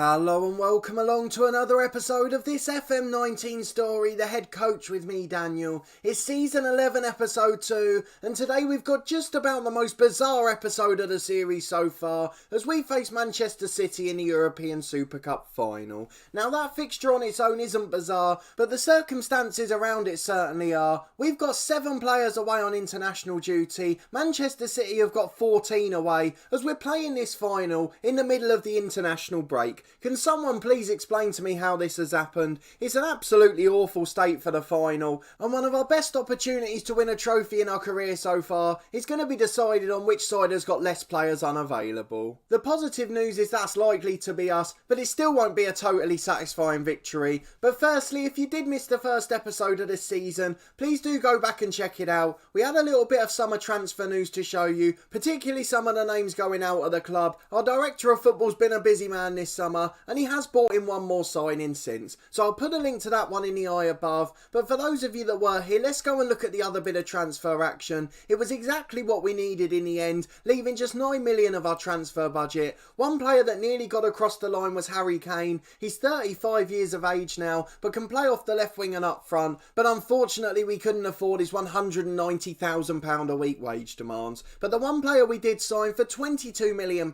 Hello and welcome along to another episode of this FM19 story, The Head Coach with me, Daniel. It's season 11, episode 2, and today we've got just about the most bizarre episode of the series so far, as we face Manchester City in the European Super Cup final. Now that fixture on its own isn't bizarre, but the circumstances around it certainly are. We've got 7 players away on international duty, Manchester City have got 14 away, as we're playing this final in the middle of the international break. Can someone please explain to me how this has happened? It's an absolutely awful state for the final, and one of our best opportunities to win a trophy in our career so far is going to be decided on which side has got less players unavailable. The positive news is that's likely to be us, but it still won't be a totally satisfying victory. But firstly, if you did miss the first episode of this season, please do go back and check it out. We had a little bit of summer transfer news to show you, particularly some of the names going out of the club. Our director of football's been a busy man this summer, and he has brought in one more signing since, so I'll put a link to that one in the eye above. But for those of you that were here, let's go and look at the other bit of transfer action. It was exactly what we needed in the end, leaving just 9 million of our transfer budget. One player that nearly got across the line was Harry Kane. He's 35 years of age now, but can play off the left wing and up front, but unfortunately we couldn't afford his £190,000 a week wage demands. But the one player we did sign for £22 million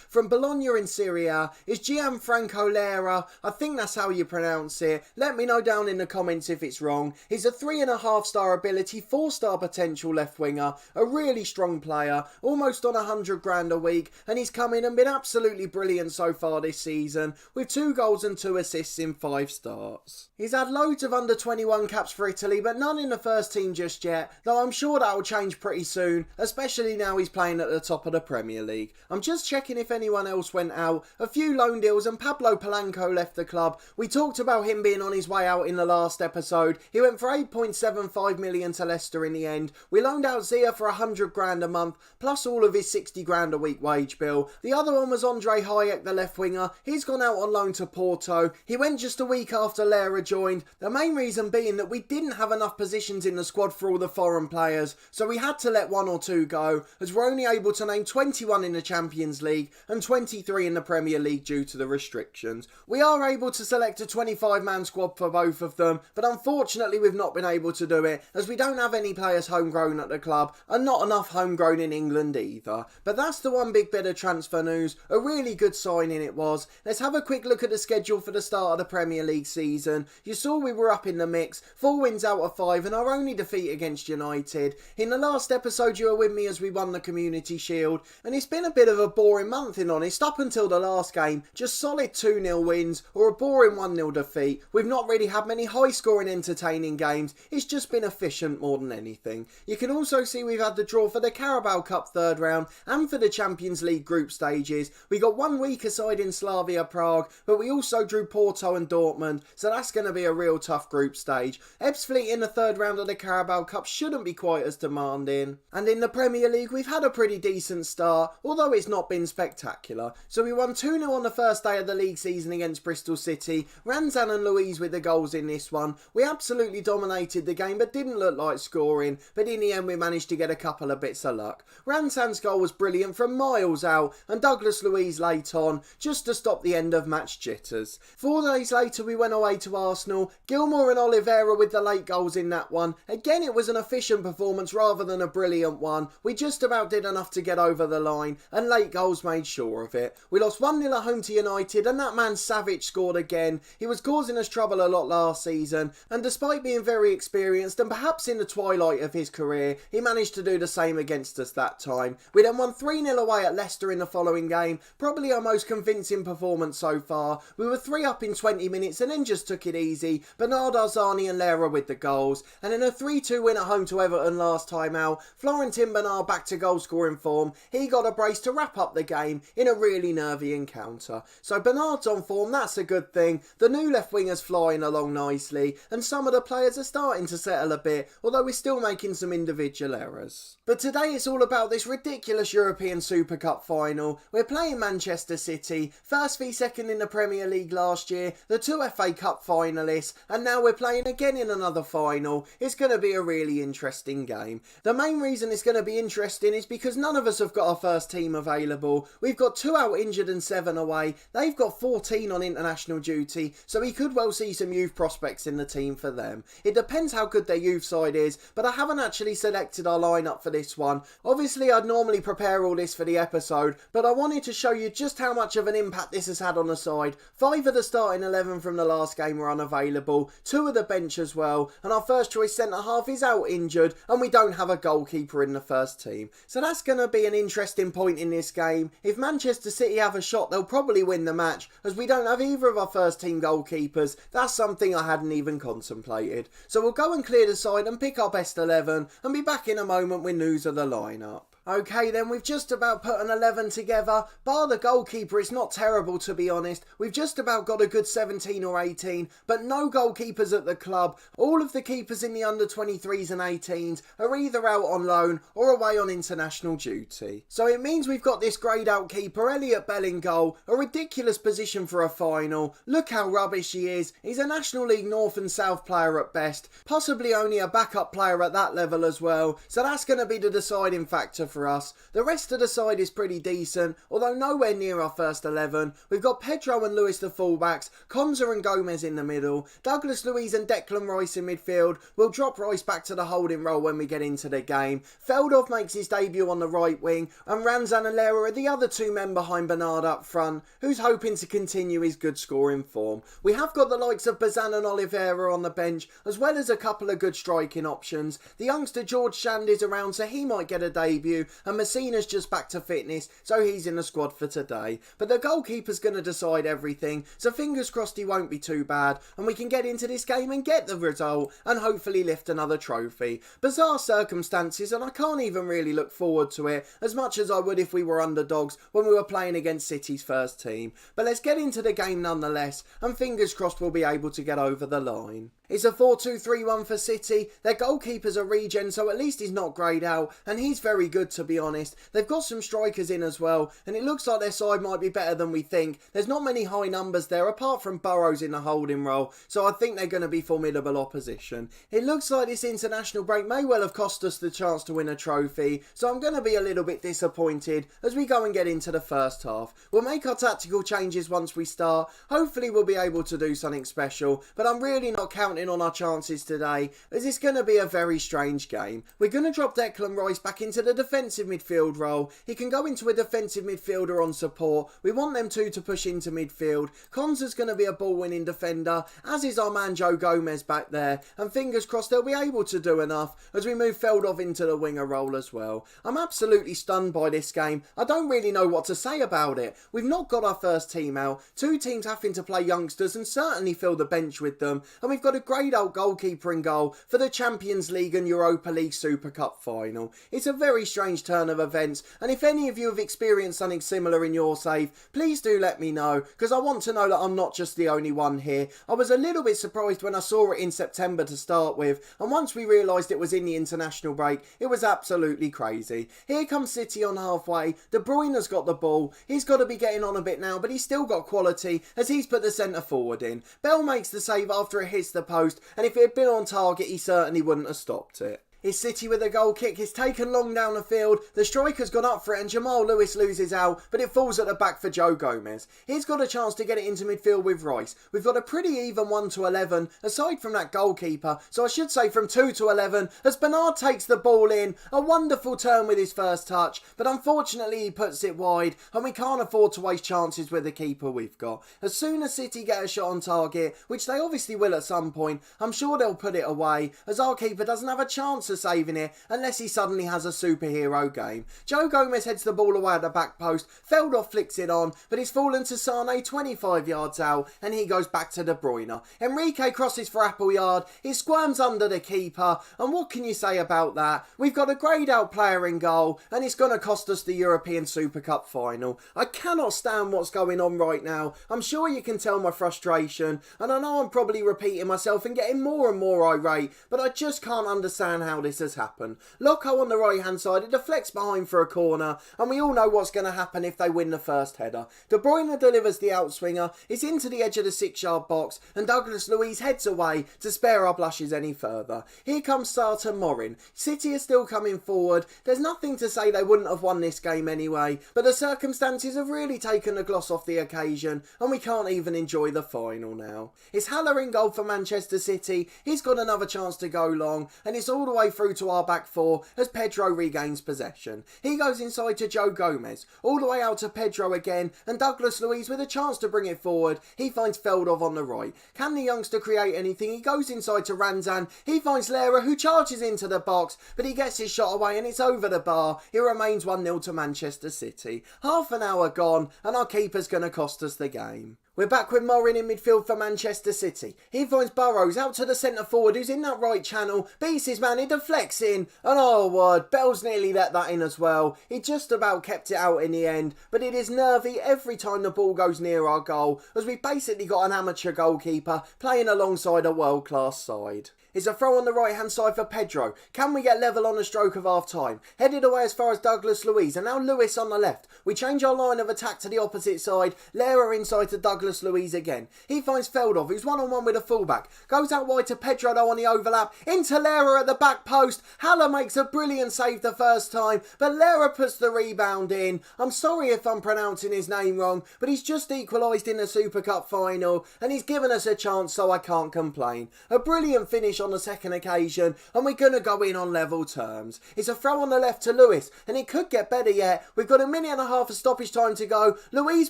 from Bologna in Serie A is Gianfranco Lera. I think that's how you pronounce it. Let me know down in the comments if it's wrong. He's a 3.5 star ability, 4-star potential left winger, a really strong player, almost on 100 grand a week, and he's come in and been absolutely brilliant so far this season, with 2 goals and 2 assists in 5 starts. He's had loads of under 21 caps for Italy, but none in the first team just yet, though I'm sure that'll change pretty soon, especially now he's playing at the top of the Premier League. I'm just checking if anyone else went out. A few loan deals and Pablo Polanco left the club. We talked about him being on his way out in the last episode. He went for 8.75 million to Leicester in the end. We loaned out Zia for 100 grand a month, plus all of his 60 grand a week wage bill. The other one was Andre Hayek, the left winger. He's gone out on loan to Porto. He went just a week after Lera joined. The main reason being that we didn't have enough positions in the squad for all the foreign players, so we had to let 1 or 2 go, as we're only able to name 21 in the Champions League and 23 in the Premier League due to the restrictions. We are able to select a 25-man squad for both of them, but unfortunately we've not been able to do it, as we don't have any players homegrown at the club, and not enough homegrown in England either. But that's the one big bit of transfer news. A really good signing it was. Let's have a quick look at the schedule for the start of the Premier League season. You saw we were up in the mix, 4 wins out of 5, and our only defeat against United. In the last episode you were with me as we won the Community Shield, and it's been a bit of a boring month in honest, up until the last game. Just solid 2-0 wins or a boring 1-0 defeat. We've not really had many high scoring entertaining games, it's just been efficient more than anything. You can also see we've had the draw for the Carabao Cup third round and for the Champions League group stages. We got one weaker side in Slavia Prague, but we also drew Porto and Dortmund, so that's going to be a real tough group stage. Ebbsfleet in the third round of the Carabao Cup shouldn't be quite as demanding. And in the Premier League we've had a pretty decent start, although it's not been spectacular. So we won 2-0 on the first day of the league season against Bristol City. Ranzan and Louise with the goals in this one. We absolutely dominated the game but didn't look like scoring, but in the end we managed to get a couple of bits of luck. Ranzan's goal was brilliant from miles out, and Douglas Louise late on, just to stop the end of match jitters. 4 days later we went away to Arsenal. Gilmour and Oliveira with the late goals in that one. Again it was an efficient performance rather than a brilliant one. We just about did enough to get over the line, and late goals made sure of it. We lost 1-0 at home to United, and that man Savic scored again. He was causing us trouble a lot last season, and despite being very experienced and perhaps in the twilight of his career, he managed to do the same against us that time. We then won 3-0 away at Leicester in the following game, probably our most convincing performance so far. We were 3 up in 20 minutes and then just took it easy. Bernard Arzani and Lera with the goals, and in a 3-2 win at home to Everton last time out, Florentin Bernard back to goal scoring form. He got a brace to wrap up the game in a really nervy encounter. So Bernard's on form, that's a good thing. The new left winger's flying along nicely, and some of the players are starting to settle a bit, although we're still making some individual errors. But today it's all about this ridiculous European Super Cup final. We're playing Manchester City, first v second in the Premier League last year, the 2 FA Cup finalists, and now we're playing again in another final. It's going to be a really interesting game. The main reason it's going to be interesting is because none of us have got our first team available. We've got 2 out injured and 7 away. They've got 14 on international duty, so he could well see some youth prospects in the team for them. It depends how good their youth side is, but I haven't actually selected our lineup for this one. Obviously I'd normally prepare all this for the episode, but I wanted to show you just how much of an impact this has had on the side. 5 of the starting 11 from the last game were unavailable, 2 of the bench as well, and our first choice centre half is out injured, and we don't have a goalkeeper in the first team. So that's going to be an interesting point in this game. If Manchester City have a shot, they'll probably win the match, as we don't have either of our first team goalkeepers. That's something I hadn't even contemplated. So we'll go and clear the side and pick up S11 and be back in a moment with news of the lineup. Okay then, we've just about put an 11 together. Bar the goalkeeper, it's not terrible to be honest. We've just about got a good 17 or 18, but no goalkeepers at the club. All of the keepers in the under 23s and 18s are either out on loan or away on international duty. So it means we've got this greyed out keeper, Elliot Bell, in goal. A ridiculous position for a final. Look how rubbish he is. He's a National League North and South player at best. Possibly only a backup player at that level as well. So that's going to be the deciding factor for us. The rest of the side is pretty decent, although nowhere near our first 11. We've got Pedro and Lewis the fullbacks, Konza and Gomez in the middle, Douglas Luiz and Declan Rice in midfield. We'll drop Rice back to the holding role when we get into the game. Feldorf makes his debut on the right wing, and Ranzan and Lera are the other 2 men behind Bernard up front, who's hoping to continue his good scoring form. We have got the likes of Bazan and Oliveira on the bench, as well as a couple of good striking options. The youngster George Shand is around, so he might get a debut, and Messina's just back to fitness, so he's in the squad for today. But the goalkeeper's going to decide everything, so fingers crossed he won't be too bad, and we can get into this game and get the result, and hopefully lift another trophy. Bizarre circumstances, and I can't even really look forward to it as much as I would if we were underdogs when we were playing against City's first team. But let's get into the game nonetheless, and fingers crossed we'll be able to get over the line. It's a 4-2-3-1 for City. Their goalkeeper's a regen, so at least he's not greyed out, and he's very good to be honest. They've got some strikers in as well, and it looks like their side might be better than we think. There's not many high numbers there apart from Burrows in the holding role, so I think they're going to be formidable opposition. It looks like this international break may well have cost us the chance to win a trophy, so I'm going to be a little bit disappointed as we go and get into the first half. We'll make our tactical changes once we start. Hopefully we'll be able to do something special, but I'm really not counting on our chances today, as it's going to be a very strange game. We're going to drop Declan Rice back into the defensive midfield role. He can go into a defensive midfielder on support. We want them two to push into midfield. Konza's going to be a ball winning defender, as is our man Joe Gomez back there, and fingers crossed they'll be able to do enough as we move Feldorf into the winger role as well. I'm absolutely stunned by this game. I don't really know what to say about it. We've not got our first team out, 2 teams having to play youngsters and certainly fill the bench with them, and we've got a greyed out goalkeeper in goal for the Champions League and Europa League Super Cup final. It's a very strange turn of events, and if any of you have experienced something similar in your save, please do let me know, because I want to know that I'm not just the only one here. I was a little bit surprised when I saw it in September to start with, and once we realised it was in the international break, it was absolutely crazy. Here comes City on halfway. De Bruyne's got the ball. He's got to be getting on a bit now, but he's still got quality as he's put the centre forward in. Bell makes the save after it hits the post, and if it had been on target, he certainly wouldn't have stopped it. It's City with a goal kick. It's taken long down the field. The striker's gone up for it and Jamal Lewis loses out, but it falls at the back for Joe Gomez. He's got a chance to get it into midfield with Rice. We've got a pretty even 1-11 aside from that goalkeeper, so I should say from 2-11 as Bernard takes the ball in. A wonderful turn with his first touch, but unfortunately he puts it wide and we can't afford to waste chances with the keeper we've got. As soon as City get a shot on target, which they obviously will at some point, I'm sure they'll put it away as our keeper doesn't have a chance saving it unless he suddenly has a superhero game. Joe Gomez heads the ball away at the back post. Feldorf flicks it on, but it's fallen to Sane 25 yards out and he goes back to De Bruyne. Enrique crosses for Appleyard. He squirms under the keeper, and what can you say about that? We've got a greyed out player in goal and it's going to cost us the European Super Cup final. I cannot stand what's going on right now. I'm sure you can tell my frustration, and I know I'm probably repeating myself and getting more and more irate, but I just can't understand how this has happened. Loco on the right hand side, it deflects behind for a corner, and we all know what's going to happen if they win the first header. De Bruyne delivers the outswinger, it's into the edge of the 6-yard box, and Douglas Luiz heads away to spare our blushes any further. Here comes Sarton Morin. City are still coming forward. There's nothing to say they wouldn't have won this game anyway, but the circumstances have really taken the gloss off the occasion, and we can't even enjoy the final now. It's Haller in goal for Manchester City. He's got another chance to go long, and it's all the way through to our back four as Pedro regains possession. He goes inside to Joe Gomez, all the way out to Pedro again, and Douglas Luiz with a chance to bring it forward. He finds Feldov on the right. Can the youngster create anything? He goes inside to Ranzan. He finds Lera, who charges into the box, but he gets his shot away and it's over the bar. It remains 1-0 to Manchester City. Half an hour gone, and our keeper's going to cost us the game. We're back with Morin in midfield for Manchester City. He finds Burrows out to the centre forward, who's in that right channel, beats his man, he deflects in, and oh word, Bell's nearly let that in as well. He just about kept it out in the end, but it is nervy every time the ball goes near our goal, as we've basically got an amateur goalkeeper playing alongside a world-class side. It's a throw on the right hand side for Pedro. Can we get level on the stroke of half time? Headed away as far as Douglas Luiz, and now Lewis on the left. We change our line of attack to the opposite side. Lera inside to Douglas Luiz again. He finds Feldov, who's one-on-one with a fullback. Goes out wide to Pedro though on the overlap. Into Lera at the back post. Haller makes a brilliant save the first time, but Lera puts the rebound in. I'm sorry if I'm pronouncing his name wrong, but he's just equalised in the Super Cup final, and he's given us a chance, so I can't complain. A brilliant finish on the second occasion, and we're going to go in on level terms. It's a throw on the left to Lewis, and it could get better yet. We've got a minute and a half of stoppage time to go. Luiz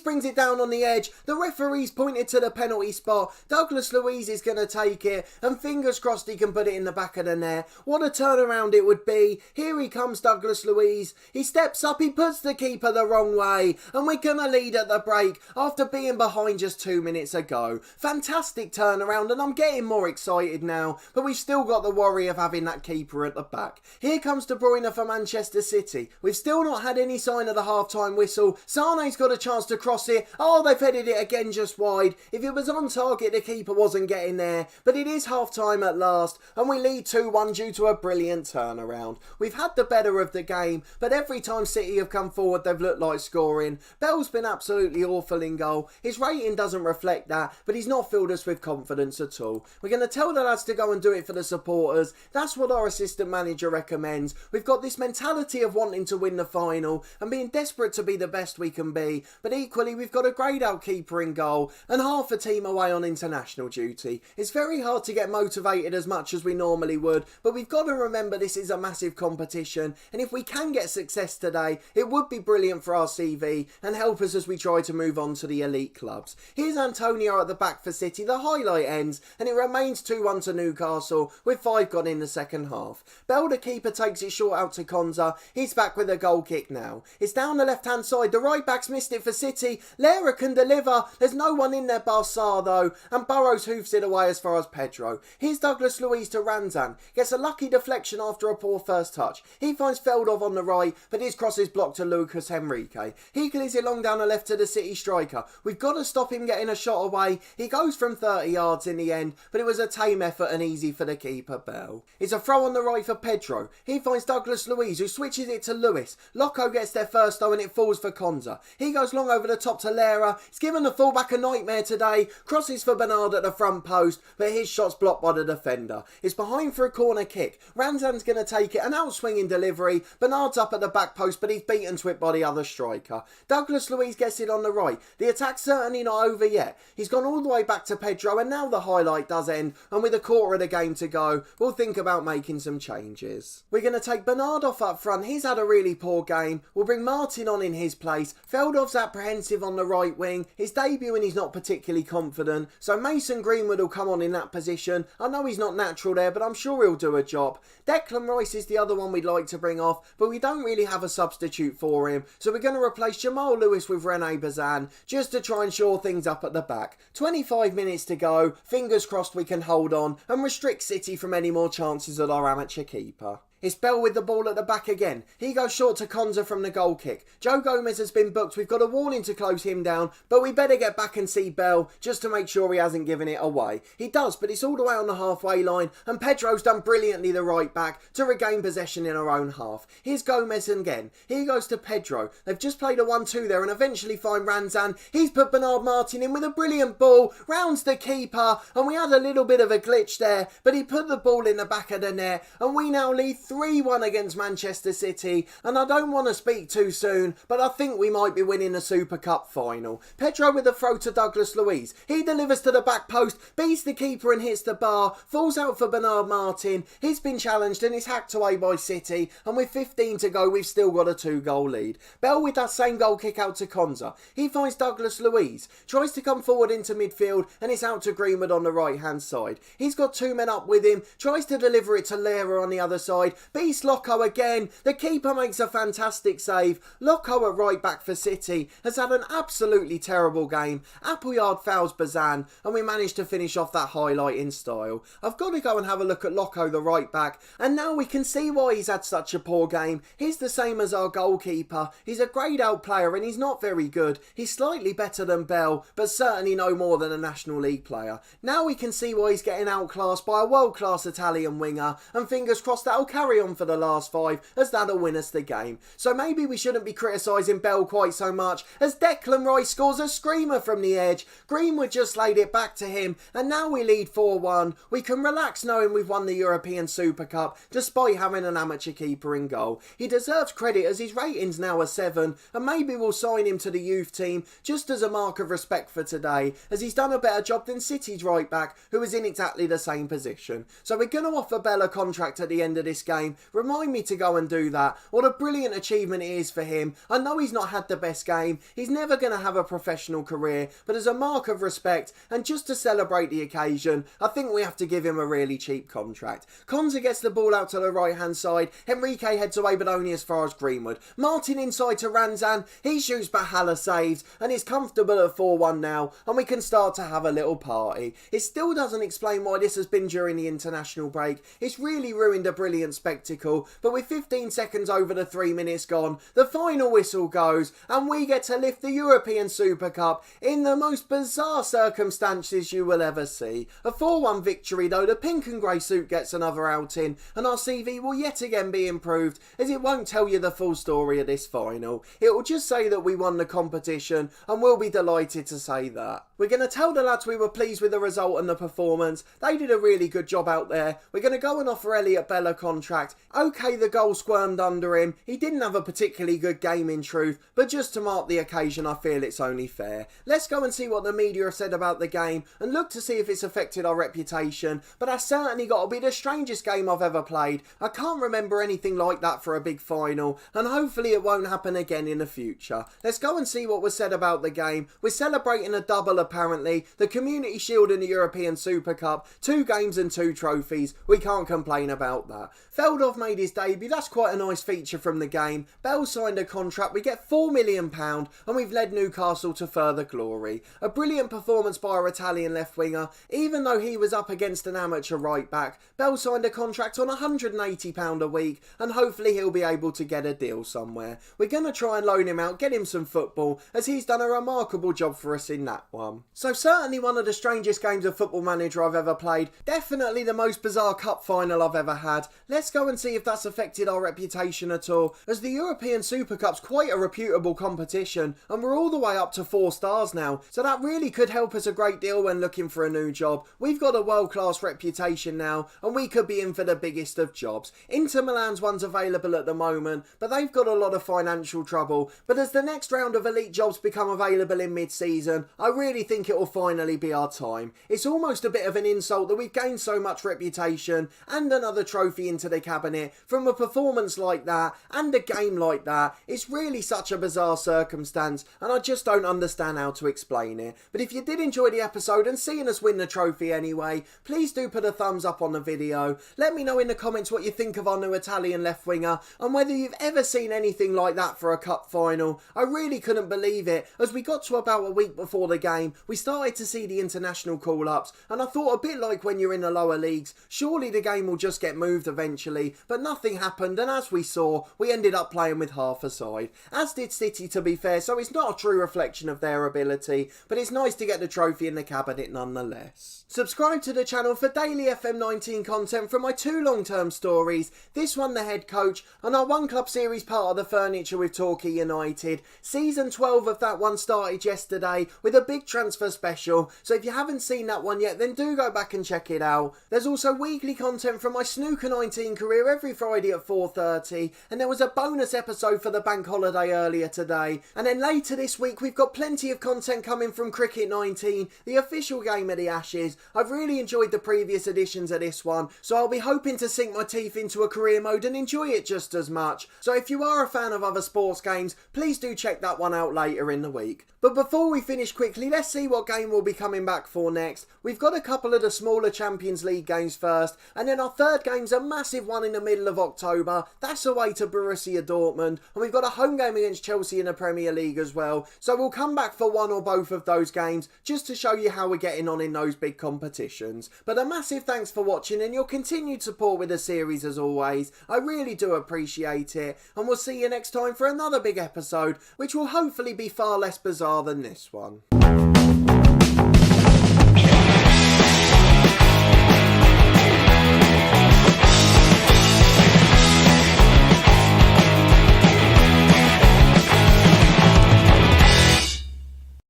brings it down on the edge. The referee's pointed to the penalty spot. Douglas Luiz is going to take it, and fingers crossed he can put it in the back of the net. What a turnaround it would be. Here he comes, Douglas Luiz. He steps up, he puts the keeper the wrong way, and we're going to lead at the break after being behind just 2 minutes ago. Fantastic turnaround, and I'm getting more excited now, but we've still got the worry of having that keeper at the back. Here comes De Bruyne for Manchester City. We've still not had any sign of the half-time whistle. Sane's got a chance to cross it. Oh, they've headed it again just wide. If it was on target, the keeper wasn't getting there. But it is half-time at last, and we lead 2-1 due to a brilliant turnaround. We've had the better of the game, but every time City have come forward, they've looked like scoring. Bell's been absolutely awful in goal. His rating doesn't reflect that, but he's not filled us with confidence at all. We're going to tell the lads to go and do it for the supporters. That's what our assistant manager recommends. We've got this mentality of wanting to win the final and being desperate to be the best we can be, but equally we've got a greyed out keeper in goal and half a team away on international duty. It's very hard to get motivated as much as we normally would, but we've got to remember this is a massive competition, and if we can get success today, it would be brilliant for our CV and help us as we try to move on to the elite clubs. Here's Antonio at the back for City. The highlight ends, and it remains 2-1 to Newcastle with 5 gone in the second half. Bell, the keeper, takes it short out to Konza. He's back with a goal kick now. It's down the left hand side. The right back's missed it for City. Lera can deliver. There's no one in there bar Sarr though, and Burrows hoofs it away as far as Pedro. Here's Douglas Luiz to Ranzan. Gets a lucky deflection after a poor first touch. He finds Feldov on the right, but his cross is blocked to Lucas Henrique. He clears it long down the left to the City striker. We've got to stop him getting a shot away. He goes from 30 yards in the end, but it was a tame effort and easy for the keeper, Bell. It's a throw on the right for Pedro. He finds Douglas Luiz, who switches it to Lewis. Loco gets there first though, and it falls for Konza. He goes long over the top to Lera. He's given the fullback a nightmare today. Crosses for Bernard at the front post, but his shot's blocked by the defender. It's behind for a corner kick. Ranzan's going to take it, an outswinging delivery. Bernard's up at the back post, but he's beaten to it by the other striker. Douglas Luiz gets it on the right. The attack's certainly not over yet. He's gone all the way back to Pedro, and now the highlight does end, and with a quarter of the game to go, we'll think about making some changes. We're going to take Bernard off up front. He's had a really poor game. We'll bring Martin on in his place. Feldov's apprehensive on the right wing. His debut and he's not particularly confident, so Mason Greenwood will come on in that position. I know he's not natural there, but I'm sure he'll do a job. Declan Rice is the other one we'd like to bring off, but we don't really have a substitute for him, so we're going to replace Jamal Lewis with Rene Bazan just to try and shore things up at the back. 25 minutes to go. Fingers crossed we can hold on and restrict City from any more chances at our amateur keeper. It's Bell with the ball at the back again. He goes short to Konza from the goal kick. Joe Gomez has been booked. We've got a warning to close him down, but we better get back and see Bell just to make sure he hasn't given it away. He does, but it's all the way on the halfway line, and Pedro's done brilliantly the right back to regain possession in our own half. Here's Gomez again. Here goes to Pedro. They've just played a 1-2 there and eventually find Ranzan. He's put Bernard Martin in with a brilliant ball, rounds the keeper, and we had a little bit of a glitch there, but he put the ball in the back of the net, and we now lead 3-1 against Manchester City, and I don't want to speak too soon, but I think we might be winning the Super Cup final. Pedro with a throw to Douglas Luiz. He delivers to the back post, beats the keeper and hits the bar, falls out for Bernard Martin. He's been challenged and is hacked away by City, and with 15 to go, we've still got a 2-goal lead. Bell with that same goal kick out to Konza. He finds Douglas Luiz, tries to come forward into midfield, and it's out to Greenwood on the right hand side. He's got 2 men up with him, tries to deliver it to Lera on the other side, beats Locko again. The keeper makes a fantastic save. Locko at right back for City has had an absolutely terrible game. Appleyard fouls Bazan, and we managed to finish off that highlight in style. I've got to go and have a look at Locko, the right back, and now we can see why he's had such a poor game. He's the same as our goalkeeper. He's a greyed out player and he's not very good. He's slightly better than Bell, but certainly no more than a National League player. Now we can see why he's getting outclassed by a world-class Italian winger, and fingers crossed that'll carry on for the last 5, as that'll win us the game. So maybe we shouldn't be criticising Bell quite so much, as Declan Rice scores a screamer from the edge. Greenwood just laid it back to him, and now we lead 4-1. We can relax knowing we've won the European Super Cup, despite having an amateur keeper in goal. He deserves credit as his rating's now a 7, and maybe we'll sign him to the youth team just as a mark of respect for today, as he's done a better job than City's right back, who is in exactly the same position. So we're going to offer Bell a contract at the end of this game. Remind me to go and do that. What a brilliant achievement it is for him. I know he's not had the best game. He's never going to have a professional career, but as a mark of respect and just to celebrate the occasion, I think we have to give him a really cheap contract. Konza gets the ball out to the right hand side. Henrique heads away but only as far as Greenwood. Martin inside to Ranzan. He shoots but Haller saves, and it's comfortable at 4-1 now, and we can start to have a little party. It still doesn't explain why this has been during the international break. It's really ruined a brilliant spectacle, but with 15 seconds over the 3 minutes gone, the final whistle goes, and we get to lift the European Super Cup in the most bizarre circumstances you will ever see. A 4-1 victory though, the pink and grey suit gets another outing, and our CV will yet again be improved, as it won't tell you the full story of this final. It will just say that we won the competition, and we'll be delighted to say that. We're going to tell the lads we were pleased with the result and the performance. They did a really good job out there. We're going to go and offer Elliot Bell a contract. Okay, the goal squirmed under him. He didn't have a particularly good game in truth, but just to mark the occasion, I feel it's only fair. Let's go and see what the media have said about the game and look to see if it's affected our reputation, but that's certainly got to be the strangest game I've ever played. I can't remember anything like that for a big final, and hopefully it won't happen again in the future. Let's go and see what was said about the game. We're celebrating a double apparently, the Community Shield and the European Super Cup, 2 games and 2 trophies. We can't complain about that. Feldhoff made his debut, that's quite a nice feature from the game. Bell signed a contract, we get £4 million, and we've led Newcastle to further glory. A brilliant performance by our Italian left winger. Even though he was up against an amateur right back, Bell signed a contract on £180 a week, and hopefully he'll be able to get a deal somewhere. We're going to try and loan him out, get him some football, as he's done a remarkable job for us in that one. So certainly one of the strangest games of Football Manager I've ever played. Definitely the most bizarre cup final I've ever had. Let's go and see if that's affected our reputation at all, as the European Super Cup's quite a reputable competition, and we're all the way up to 4 stars now, so that really could help us a great deal when looking for a new job. We've got a world-class reputation now, and we could be in for the biggest of jobs. Inter Milan's one's available at the moment, but they've got a lot of financial trouble. But as the next round of elite jobs become available in mid-season, I really think it will finally be our time. It's almost a bit of an insult that we've gained so much reputation and another trophy into the cabinet from a performance like that and a game like that. It's really such a bizarre circumstance, and I just don't understand how to explain it. But if you did enjoy the episode and seeing us win the trophy anyway, please do put a thumbs up on the video. Let me know in the comments what you think of our new Italian left winger and whether you've ever seen anything like that for a cup final. I really couldn't believe it. As we got to about a week before the game, we started to see the international call-ups, and I thought, a bit like when you're in the lower leagues, surely the game will just get moved eventually. eventually, but nothing happened, and as we saw, we ended up playing with half a side. As did City, to be fair, so it's not a true reflection of their ability, but it's nice to get the trophy in the cabinet nonetheless. Subscribe to the channel for daily FM19 content from my 2 long-term stories, this one the head coach, and our One Club series part of the furniture with Torquay United. Season 12 of that one started yesterday with a big transfer special, so if you haven't seen that one yet, then do go back and check it out. There's also weekly content from my Snooker 19 career every Friday at 4:30, and there was a bonus episode for the bank holiday earlier today. And then later this week we've got plenty of content coming from Cricket 19, the official game of the Ashes. I've really enjoyed the previous editions of this one, so I'll be hoping to sink my teeth into a career mode and enjoy it just as much. So if you are a fan of other sports games, please do check that one out later in the week. But before we finish quickly, let's see what game we'll be coming back for next. We've got a couple of the smaller Champions League games first, and then our third game's a massive one in the middle of October. That's away to Borussia Dortmund, and we've got a home game against Chelsea in the Premier League as well. So we'll come back for one or both of those games, just to show you how we're getting on in those big competitions. But a massive thanks for watching and your continued support with the series as always. I really do appreciate it, and we'll see you next time for another big episode, which will hopefully be far less bizarre than this one.